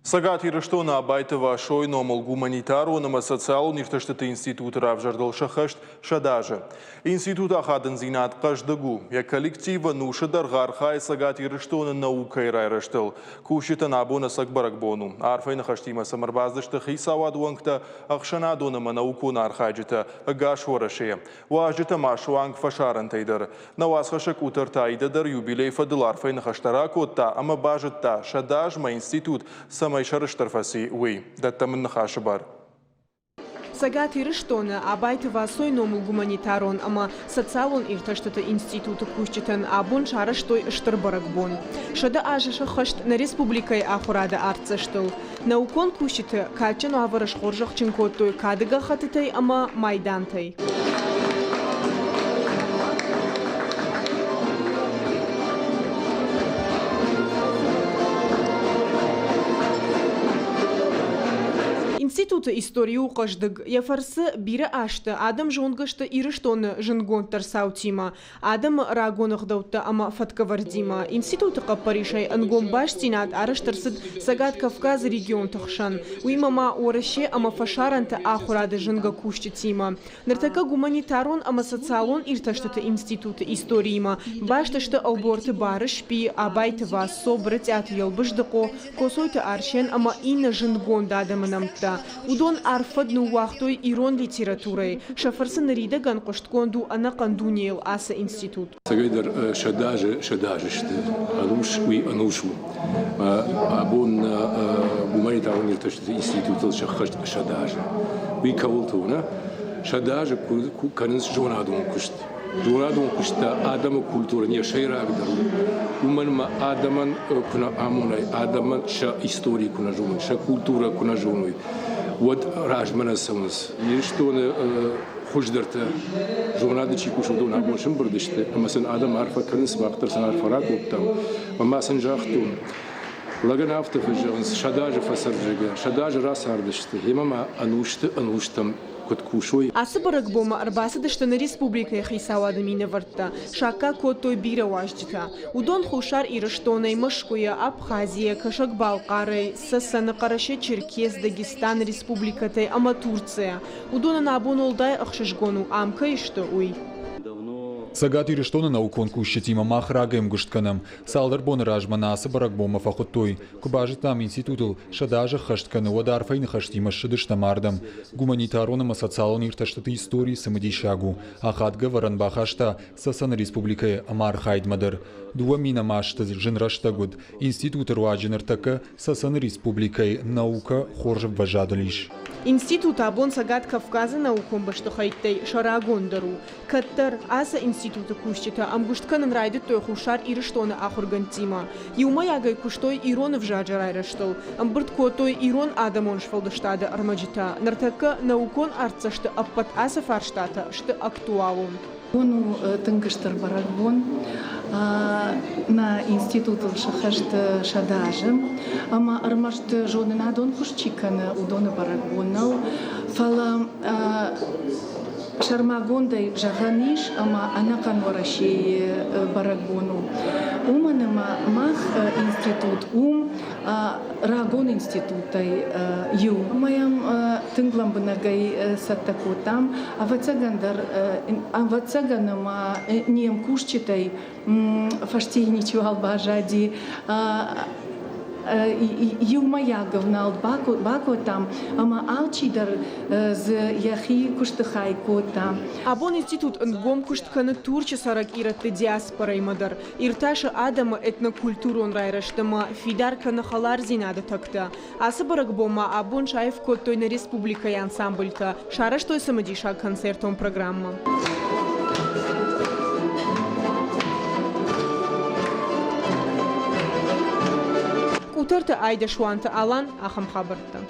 Сагат Ирыштона Абайтова Шойномол гуманитарунама социалун ирташтыты институты равжардыл шахашт шадажы. Институт ахадын зинат қаждыгу. Я коллектива нушадар гархай Сагат Ирыштона наука ирайраштыл. Кушитан абуна сагбаракбону. Арфайна хаштима самарбаздышты хисавад уангта ахшанадунама наукуна архаджита агашварашея. Важита машуанг фашаран тайдар. Навасхашак утарта айдадар юбилей фадыл арфайна хаштаракотта, ама бажитта шадажма институт Майшарыш тарфаси уи, датта من خاشبار. Сагат Ирыштона Абайтова Сойномул гуманитарон, ама социалон ирташтыты институты кушчитан абун шарыштой штырбаракбон. Шада ажыша хашт на республикай ахурада арцаштыл. Наукон кушчиты качан аварыш хоржах чинкоттой кадыга хатытай, ама майдантай. Институты историю каждый яфарсы бире ашты адам жонгашты Ирыштоны жингонтар саутима адам рагонах даутта ама фаткавардима институты капаришай ангом баштинат араштарсыд Сагат Кавказ регион тахшан уимама ораше ама фашаранта ахурады жинга куштитима нартака гуманитарон ама социалон ирташтыты институты историима башташты алборты барыш пи Абайтова собрать от елбыждыко косойты аршен ама инна жингонда адамынамта Удон арфадну вахтой ирон литературой. Шафарсан рида ган коштконду ана кандунил аса институт. Сагайдар шадаже ште. Ануш уи анушу. Абон гуманитарный институт шахашт шадаже. Уи кавултуна. Шадаже канис жонадун кушт. Жонадун кушта адама культура не шайрагдару. Уманма адаман куна амунай. Адаман ша истории куна жонуй. Ша культура куна жонуй. Вот ражмана самос. Ирыштоны хуждарта журнады чикушуду на бошим бардышты. Амасан адам арфа канис вақтарсан арфарак оптам. Амасан жахтун. Лаган автофажанс шадажи фасарджига. Шадажи рас ардышты. Имама ануштам. Асыбарак бома арбасыдышты на республика хисавады мине варта. Шака котой бира важдита. Удон хушар Ирыштонай Мышкуя, Абхазия, Кашакбалкарай, Сасаны Караше, Черкес, Дагестан, Республикатай, ама Турция. Удона набун олдай ахшишгону амка ишты уй. Сагат Ирыштона наукон кушчитима махрагаем гуштканам. Салдар бон ражмана асыбарак бома фахуттой. Кубажитам институтул шадажа хаштканы уадарфайны хаштима шыдыштамардам. Гуманитаронама социалон ирташтаты истории самодишагу. Ахадга варанбахашта Сасан республикая амар хайдмадар. Дуа мина машта жинраштагуд. Институт руаджинартака Сасан республикай наука хоржев важадалиш. Институт абон Сагат Кавказа науком баштахайттай шарагондару. Каттар аса институты кушчита амгуштканын райды той хушар Ирыштоны ахургантима. Юма ягай куштой иронов жаджарайраштыл. Амбырт котой ирон адамон шфалдаштада армаджита. Нартака наукон арцашты аппат аса фарштата шты актуалун. Ону тынгыштыр баракбон на институт шахашт шадажы, ама армашт жодын адон хушчиканы удоны баракбонал, фала шармагондай жаганиш, ама анакан варашей баракбону. Уманыма мах институт рагон институтай ю. Маям тынглам бынагай саттакотам, авацаганама нем кушчитай фаштейничу албажади Юмаяговна бако там, ама алчидар з яхи куштахайко там. Абон институт нгом куштканы турча сарак иратты диаспорай мадар. Ирташа адама этнокультурон райраштама фидарка нахалар зинады такта. Асыбарак бома абон шайф коттой на республика и ансамбльта. Шараштой самодиша концертом программа. Утарта айда шуанта алан ахам хабарта.